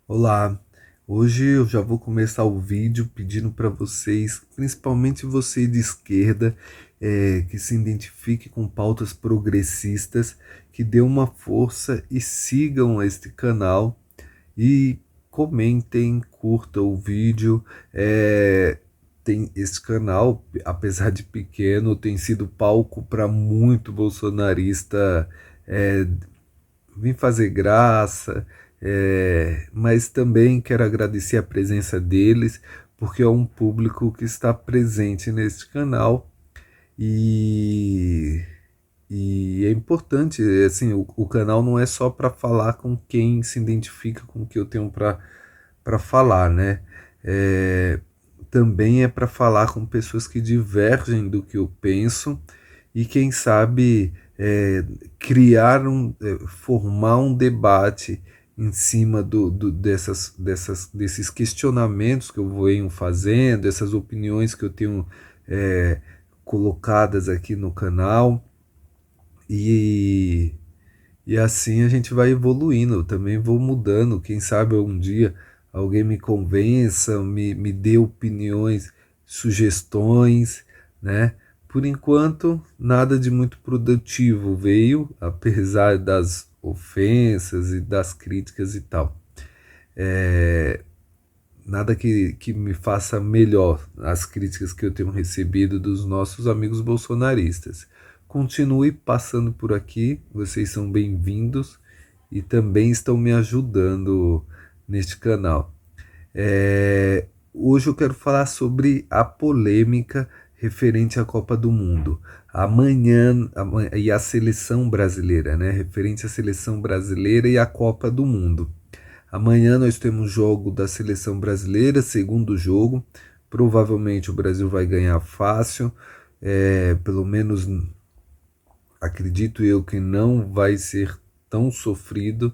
Olá, hoje eu já vou começar o vídeo pedindo para vocês, principalmente você de esquerda, que se identifique com pautas progressistas, que dê uma força e sigam este canal e comentem, curtam o vídeo. Tem esse canal, apesar de pequeno, tem sido palco para muito bolsonarista é, vim fazer graça, mas também quero agradecer a presença deles, porque é um público que está presente neste canal e, e é importante, assim, o canal não é só para falar com quem se identifica com o que eu tenho para falar, né? É, também é para falar com pessoas que divergem do que eu penso e quem sabe formar um debate em cima desses questionamentos que eu venho fazendo, essas opiniões que eu tenho é, colocadas aqui no canal e, e assim a gente vai evoluindo. Eu também vou mudando, quem sabe um dia alguém me convença, me dê opiniões, sugestões, né? Por enquanto, nada de muito produtivo veio, apesar das ofensas e das críticas e tal. Nada que me faça melhor as críticas que eu tenho recebido dos nossos amigos bolsonaristas. Continue passando por aqui, vocês são bem-vindos e também estão me ajudando neste canal. Hoje eu quero falar sobre a polêmica referente à Copa do Mundo. E a seleção brasileira, né? Referente à seleção brasileira e à Copa do Mundo. Amanhã nós temos jogo da seleção brasileira, segundo jogo. Provavelmente o Brasil vai ganhar fácil. Pelo menos acredito eu que não vai ser tão sofrido.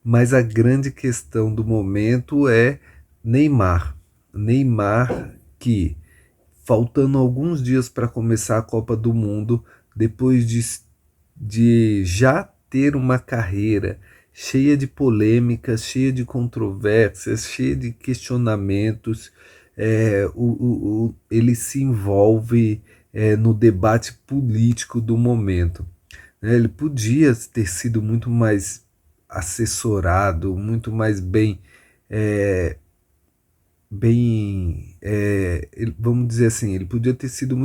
Mas a grande questão do momento é Neymar. Neymar que, faltando alguns dias para começar a Copa do Mundo, depois de já ter uma carreira cheia de polêmicas, cheia de controvérsias, cheia de questionamentos, ele se envolve no debate político do momento. Né? Ele podia ter sido muito mais assessorado, muito mais é, vamos dizer assim, ele podia ter sido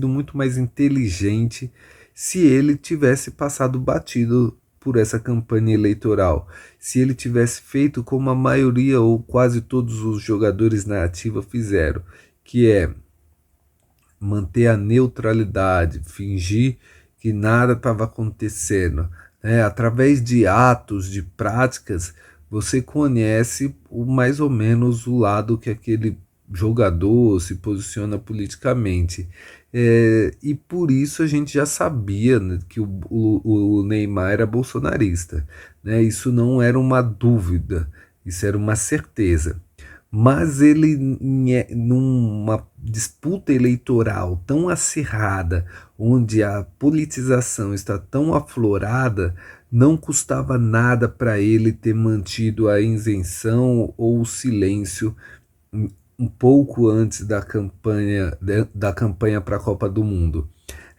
muito mais inteligente se ele tivesse passado batido por essa campanha eleitoral, se ele tivesse feito como a maioria ou quase todos os jogadores na ativa fizeram, que é manter a neutralidade, fingir que nada estava acontecendo, né? Através de atos, de práticas, você conhece mais ou menos o lado que aquele jogador se posiciona politicamente. E por isso a gente já sabia, né, que o Neymar era bolsonarista. Né? Isso não era uma dúvida, isso era uma certeza. Mas ele, numa disputa eleitoral tão acirrada, onde a politização está tão aflorada, não custava nada para ele ter mantido a isenção ou o silêncio um pouco antes da campanha para a Copa do Mundo.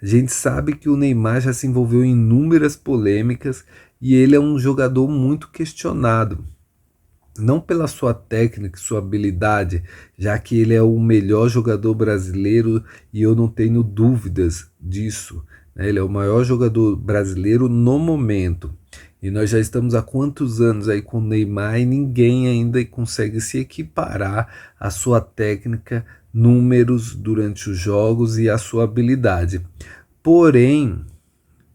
A gente sabe que o Neymar já se envolveu em inúmeras polêmicas e ele é um jogador muito questionado, não pela sua técnica, sua habilidade, já que ele é o melhor jogador brasileiro e eu não tenho dúvidas disso. Né? Ele é o maior jogador brasileiro no momento. E nós já estamos há quantos anos aí com o Neymar e ninguém ainda consegue se equiparar à sua técnica, números durante os jogos e a sua habilidade. Porém,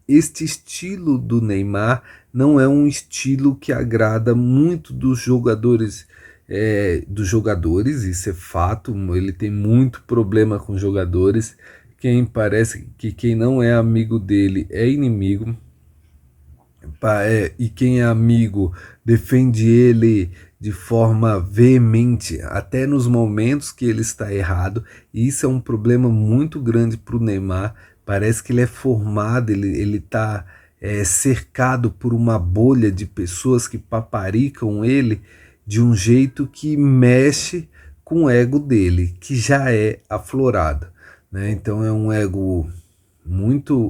este estilo do Neymar não é um estilo que agrada muito dos jogadores, isso é fato, ele tem muito problema com jogadores, quem parece que quem não é amigo dele é inimigo, e quem é amigo defende ele de forma veemente, até nos momentos que ele está errado, e isso é um problema muito grande para o Neymar. Parece que ele é formado, ele está cercado por uma bolha de pessoas que paparicam ele de um jeito que mexe com o ego dele, que já é aflorado, né? Então é um ego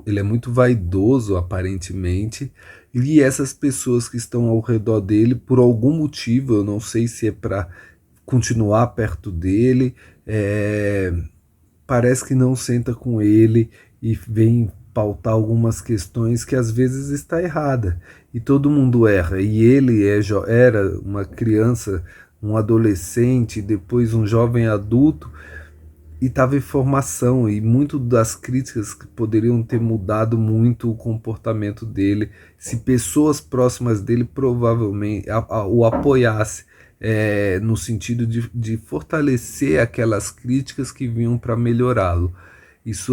ele é muito vaidoso aparentemente, e essas pessoas que estão ao redor dele, por algum motivo, eu não sei se é para continuar perto dele, parece que não senta com ele e vem pautar algumas questões que às vezes está errada. E todo mundo erra. E ele era uma criança, um adolescente, depois um jovem adulto, e estava em formação, e muito das críticas que poderiam ter mudado muito o comportamento dele se pessoas próximas dele provavelmente o apoiasse, no sentido de fortalecer aquelas críticas que vinham para melhorá-lo.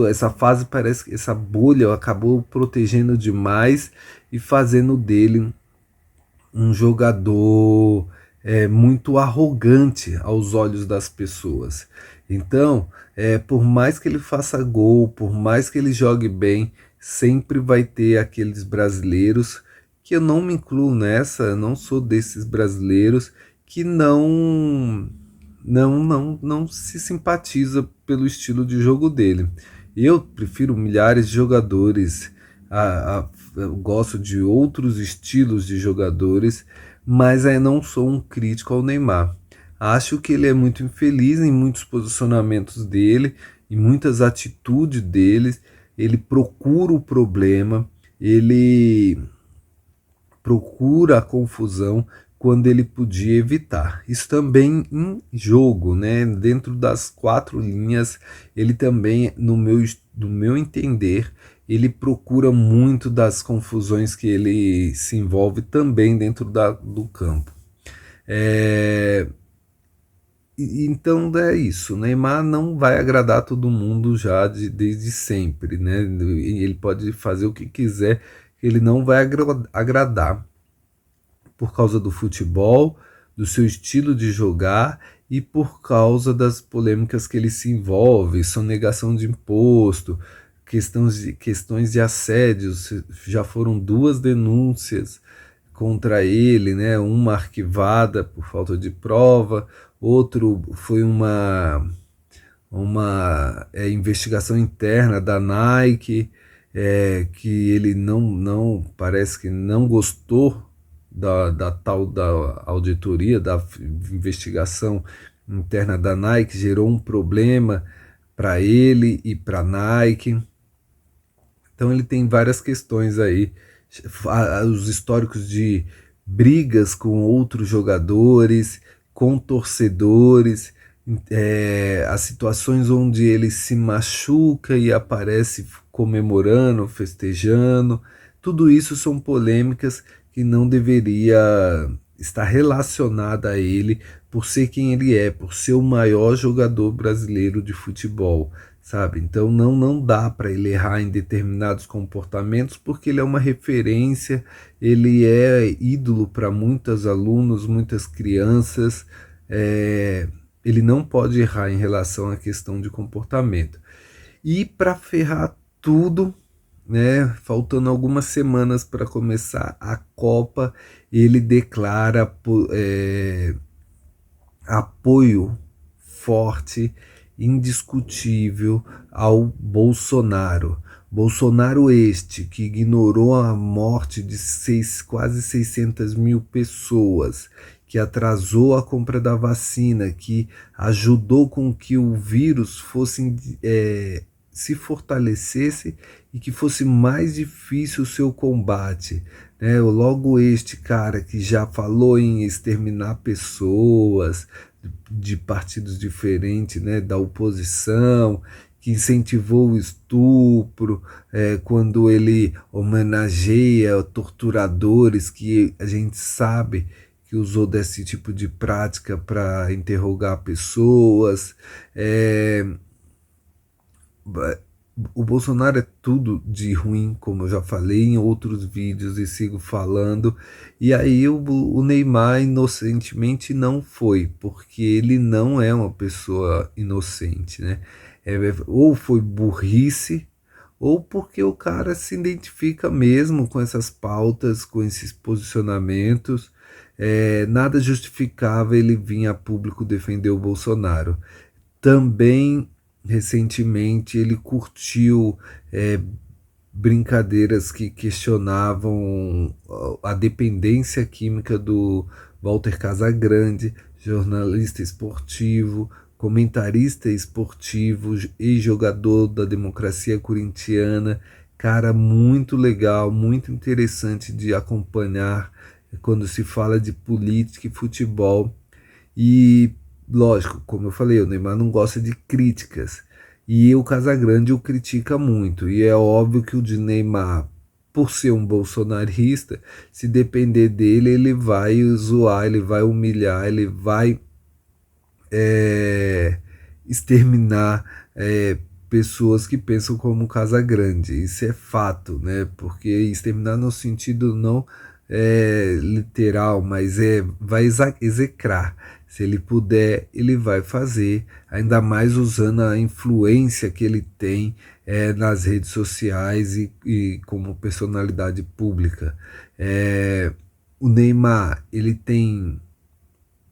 Essa fase parece que essa bolha acabou protegendo demais e fazendo dele um jogador muito arrogante aos olhos das pessoas. Então, por mais que ele faça gol, por mais que ele jogue bem, sempre vai ter aqueles brasileiros, que eu não me incluo nessa, eu não sou desses brasileiros que não se simpatiza pelo estilo de jogo dele. Eu prefiro milhares de jogadores, eu gosto de outros estilos de jogadores, mas aí não sou um crítico ao Neymar. Acho que ele é muito infeliz em muitos posicionamentos dele, em muitas atitudes dele. Ele procura o problema, ele procura a confusão quando ele podia evitar. Isso também em jogo, né? Dentro das quatro linhas, ele também, no meu entender, ele procura muito das confusões que ele se envolve também dentro do campo. É, então é isso, o Neymar não vai agradar todo mundo já desde sempre, né? Ele pode fazer o que quiser, ele não vai agradar por causa do futebol, do seu estilo de jogar e por causa das polêmicas que ele se envolve, sonegação de imposto, questões de assédio. Já foram duas denúncias contra ele, né? Uma arquivada por falta de prova, outro foi uma investigação interna da Nike, que ele não parece que não gostou da tal da auditoria, da investigação interna da Nike, gerou um problema para ele e para a Nike. Então ele tem várias questões aí, os históricos de brigas com outros jogadores, com torcedores, as situações onde ele se machuca e aparece comemorando, festejando. Tudo isso são polêmicas que não deveria estar relacionada a ele por ser quem ele é, por ser o maior jogador brasileiro de futebol, sabe? Então não dá para ele errar em determinados comportamentos, porque ele é uma referência, ele é ídolo para muitos alunos, muitas crianças. Ele não pode errar em relação à questão de comportamento. E para ferrar tudo, né, faltando algumas semanas para começar a Copa, ele declara apoio forte, indiscutível ao Bolsonaro. Bolsonaro este que ignorou a morte de quase 600 mil pessoas, que atrasou a compra da vacina, que ajudou com que o vírus se fortalecesse e que fosse mais difícil o seu combate. Né? Logo este cara que já falou em exterminar pessoas de partidos diferentes, né, da oposição, que incentivou o estupro, quando ele homenageia torturadores que a gente sabe que usou desse tipo de prática para interrogar pessoas. O Bolsonaro é tudo de ruim, como eu já falei em outros vídeos e sigo falando. E aí o Neymar inocentemente não foi, porque ele não é uma pessoa inocente, né? Ou foi burrice, ou porque o cara se identifica mesmo com essas pautas, com esses posicionamentos. nada justificava ele vir a público defender o Bolsonaro. Também, recentemente, ele curtiu brincadeiras que questionavam a dependência química do Walter Casagrande, jornalista esportivo, comentarista esportivo e jogador da democracia corintiana. Cara, muito legal, muito interessante de acompanhar quando se fala de política e futebol. E, lógico, como eu falei, o Neymar não gosta de críticas. E o Casagrande o critica muito. E é óbvio que o de Neymar, por ser um bolsonarista, se depender dele, ele vai zoar, ele vai humilhar, ele vai é, exterminar pessoas que pensam como Casagrande. Isso é fato, né? Porque exterminar no sentido não literal, mas vai execrar. Se ele puder, ele vai fazer, ainda mais usando a influência que ele tem nas redes sociais e como personalidade pública. O Neymar, ele tem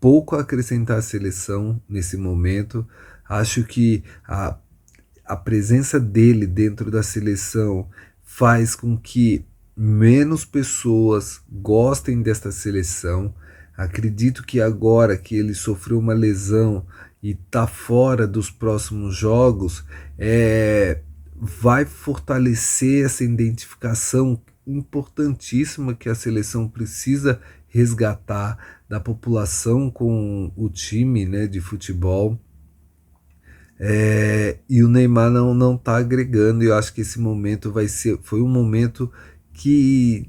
pouco a acrescentar à seleção nesse momento. Acho que a presença dele dentro da seleção faz com que menos pessoas gostem desta seleção. Acredito que agora que ele sofreu uma lesão e está fora dos próximos jogos, vai fortalecer essa identificação importantíssima que a seleção precisa resgatar da população com o time, né, de futebol. E o Neymar não está agregando, e eu acho que esse momento foi um momento que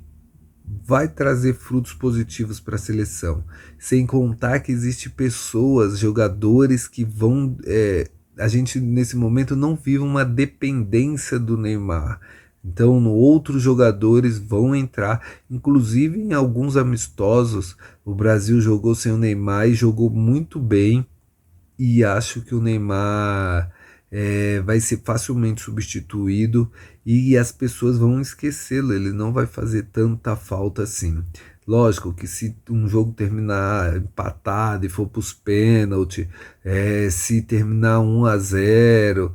vai trazer frutos positivos para a seleção. Sem contar que existe pessoas, jogadores que vão. A gente nesse momento não vive uma dependência do Neymar. Então, outros jogadores vão entrar, inclusive em alguns amistosos. O Brasil jogou sem o Neymar e jogou muito bem. E acho que o Neymar vai ser facilmente substituído e as pessoas vão esquecê-lo. Ele não vai fazer tanta falta assim. Lógico que se um jogo terminar empatado e for para os pênaltis, se terminar 1-0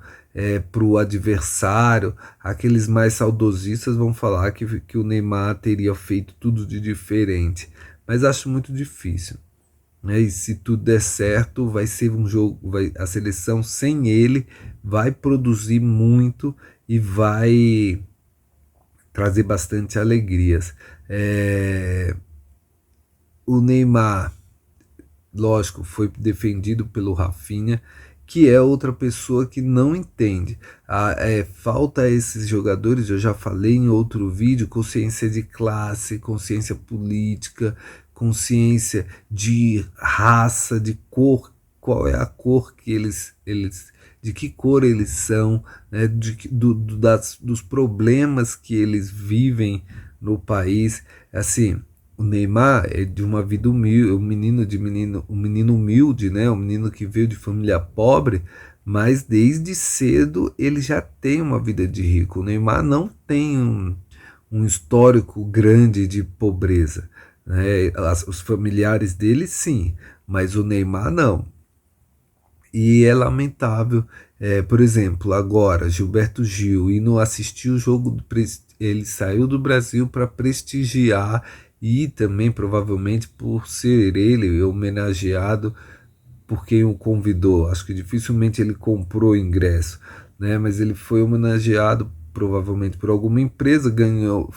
para o adversário, aqueles mais saudosistas vão falar que o Neymar teria feito tudo de diferente. Mas acho muito difícil. E se tudo der certo, vai ser um jogo, a seleção sem ele vai produzir muito e vai trazer bastante alegrias. O Neymar, lógico, foi defendido pelo Rafinha, que é outra pessoa que não entende. Falta a esses jogadores, eu já falei em outro vídeo, consciência de classe, consciência política, consciência de raça, de cor, qual é a cor que de que cor eles são, né, dos problemas que eles vivem no país. Assim, o Neymar é de uma vida humilde, um menino humilde, né, um menino que veio de família pobre, mas desde cedo ele já tem uma vida de rico. O Neymar não tem um histórico grande de pobreza. Né? Os familiares dele sim, mas o Neymar não. E é lamentável, por exemplo, agora Gilberto Gil indo assistir o jogo, ele saiu do Brasil para prestigiar e também provavelmente por ser ele homenageado por quem o convidou. Acho que dificilmente ele comprou ingresso, né? Mas ele foi homenageado provavelmente por alguma empresa, ganhou,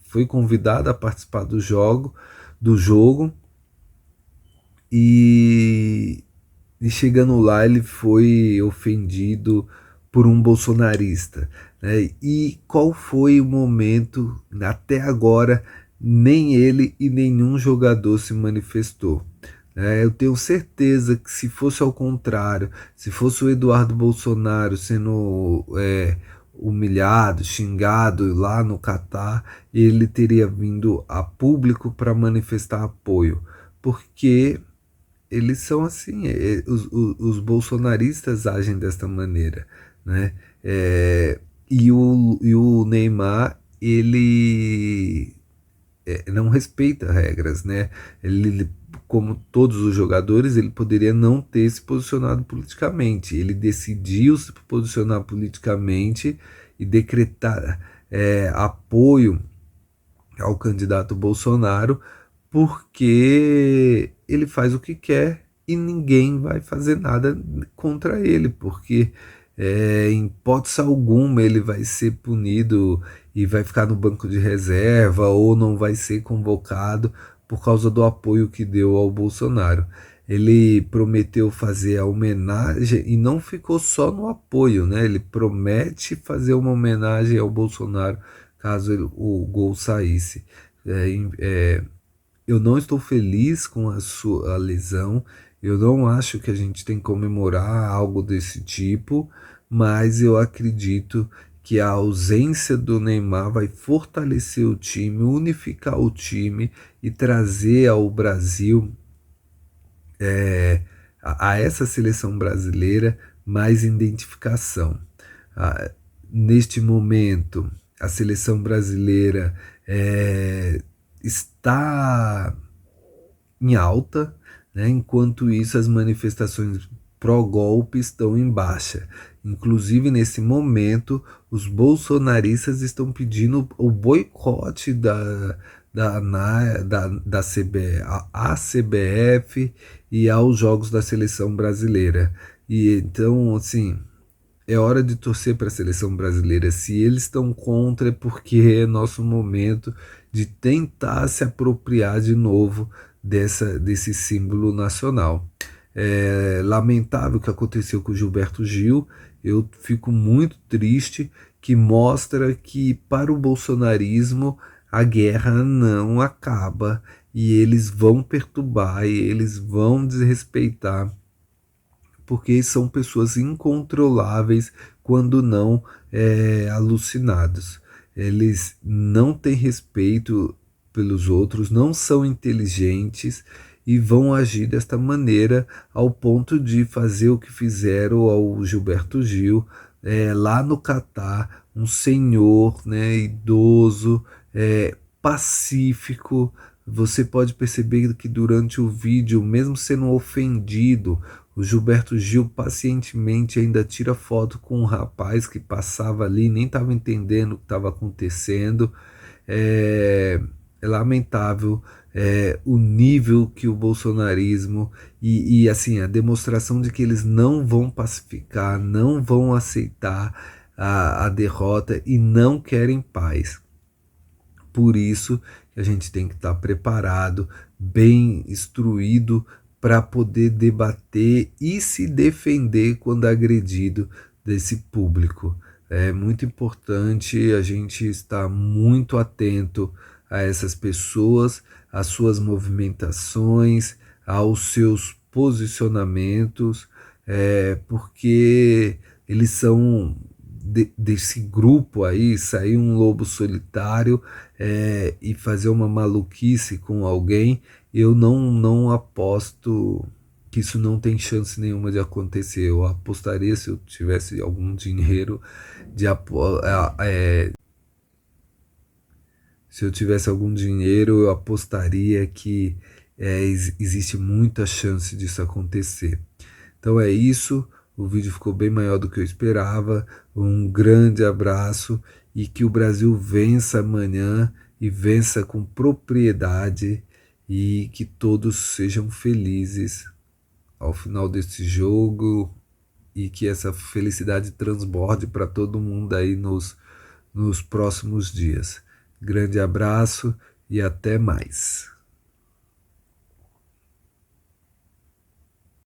foi convidado a participar do jogo e chegando lá ele foi ofendido por um bolsonarista, né? E qual foi o momento, até agora, nem ele e nenhum jogador se manifestou. Eu tenho certeza que se fosse ao contrário, se fosse o Eduardo Bolsonaro sendo humilhado, xingado lá no Catar, ele teria vindo a público para manifestar apoio, porque eles são assim, os bolsonaristas agem desta maneira, né? E o Neymar, ele não respeita regras, né? Ele, como todos os jogadores, ele poderia não ter se posicionado politicamente. Ele decidiu se posicionar politicamente e decretar apoio ao candidato Bolsonaro, porque ele faz o que quer e ninguém vai fazer nada contra ele, porque em hipótese alguma ele vai ser punido e vai ficar no banco de reserva ou não vai ser convocado por causa do apoio que deu ao Bolsonaro. Ele prometeu fazer a homenagem e não ficou só no apoio, né? Ele promete fazer uma homenagem ao Bolsonaro caso o gol saísse. Eu não estou feliz com a sua lesão, eu não acho que a gente tem que comemorar algo desse tipo, mas eu acredito que a ausência do Neymar vai fortalecer o time, unificar o time e trazer ao Brasil, a essa seleção brasileira, mais identificação. Ah, Neste momento, a seleção brasileira está em alta, né? Enquanto isso as manifestações pró-golpe estão em baixa. Inclusive, nesse momento, os bolsonaristas estão pedindo o boicote da CBF e aos Jogos da Seleção Brasileira. E então, assim, é hora de torcer para a seleção brasileira. Se eles estão contra, é porque é nosso momento de tentar se apropriar de novo desse símbolo nacional. É lamentável o que aconteceu com o Gilberto Gil. Eu fico muito triste, que mostra que para o bolsonarismo a guerra não acaba e eles vão perturbar e eles vão desrespeitar, porque são pessoas incontroláveis quando não alucinados. Eles não têm respeito pelos outros, não são inteligentes e vão agir desta maneira ao ponto de fazer o que fizeram ao Gilberto Gil lá no Catar, um senhor, né, idoso, pacífico. Você pode perceber que durante o vídeo, mesmo sendo ofendido, o Gilberto Gil pacientemente ainda tira foto com um rapaz que passava ali, nem estava entendendo o que estava acontecendo. É lamentável o nível que o bolsonarismo e assim a demonstração de que eles não vão pacificar, não vão aceitar a derrota e não querem paz. Por isso que a gente tem que estar preparado, bem instruído para poder debater e se defender quando agredido desse público. É muito importante a gente estar muito atento a essas pessoas, às suas movimentações, aos seus posicionamentos, porque eles são desse grupo aí, sair um lobo solitário e fazer uma maluquice com alguém, eu não aposto que isso não tem chance nenhuma de acontecer. Eu apostaria, se eu tivesse algum dinheiro de se eu tivesse algum dinheiro, eu apostaria que existe muita chance disso acontecer. Então é isso. O vídeo ficou bem maior do que eu esperava. Um grande abraço e que o Brasil vença amanhã e vença com propriedade e que todos sejam felizes ao final desse jogo e que essa felicidade transborde para todo mundo aí nos próximos dias. Grande abraço e até mais.